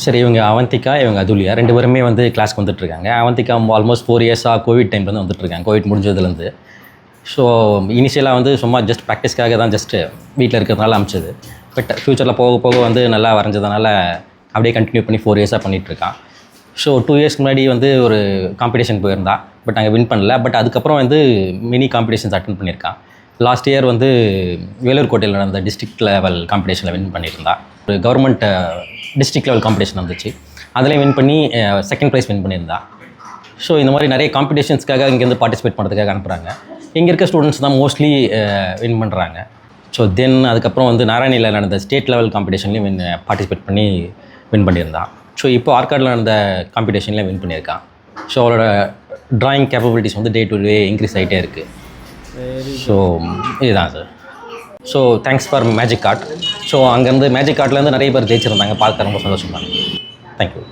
சரி, இவங்க அவந்திகா, இவங்க அதுலியா 2 பேருமே வந்து கிளாஸ்க்கு வந்துட்டுருக்காங்க. அவந்திகா ஆல்மோஸ்ட் 4 இயர்ஸாக கோவிட் டைம்லேருந்து வந்துட்டுருக்காங்க. கோவிட் முடிஞ்சதுலேருந்து. ஸோ இனிஷியலாக வந்து சும்மா ஜஸ்ட் ப்ராக்டிஸ்க்காக தான் ஜஸ்ட்டு வீட்டில் இருக்கிறதுனால அனுப்பிச்சது. பட் ஃப்யூச்சரில் போக போக வந்து நல்லா வரைஞ்சதுனால அப்படியே கண்டினியூ பண்ணி 4 இயர்ஸாக பண்ணிகிட்ருக்கான். ஸோ 2 இயர்ஸ்க்கு முன்னாடி வந்து ஒரு காம்படிஷன் போயிருந்தா. பட் அங்கே வின் பண்ணல. பட் அதுக்கப்புறம் வந்து மினி காம்படிஷன்ஸ் அட்டென்ட் பண்ணியிருக்கான். லாஸ்ட் இயர் வந்து வேலூர் கோட்டையில் நடந்த டிஸ்ட்ரிக்ட் லெவல் காம்படிஷனில் வின் பண்ணியிருந்தா. ஒரு கவர்மெண்ட் டிஸ்ட்ரிக்ட் லெவல் காம்படிஷன் வந்துச்சு. அதில் வின் பண்ணி செகண்ட் ப்ரைஸ் வின் பண்ணியிருந்தா. ஸோ இந்த மாதிரி நிறைய காம்படிஷன்ஸ்க்காக இங்கேருந்து பார்ட்டிசிபேட் பண்ணுறதுக்காக அனுப்புகிறாங்க. இங்கே இருக்க ஸ்டூடெண்ட்ஸ் தான் மோஸ்ட்லி வின் பண்ணுறாங்க. ஸோ தென் அதுக்கப்புறம் வந்து நாராயணியில் நடந்த ஸ்டேட் லெவல் காம்படிஷன்லேயும் பார்ட்டிசிபேட் பண்ணி வின் பண்ணியிருந்தான். ஸோ இப்போ ஆர்காடில் நடந்த காம்படிஷன்லேயும் வின் பண்ணியிருக்கான். ஸோ அவரோட ட்ராயிங் கேப்பபிலிட்டிஸ் வந்து டே டு டே இன்க்ரீஸ் ஆகிட்டே இருக்குது. ஸோ இதுதான் sir. So thanks for magic art. So அங்கேருந்து மேஜிக் ஆர்ட்லேருந்து நிறைய பேர் ஜெயிச்சிருந்தாங்க. பார்க்க ரொம்ப சந்தோஷமாக. தேங்க்யூ.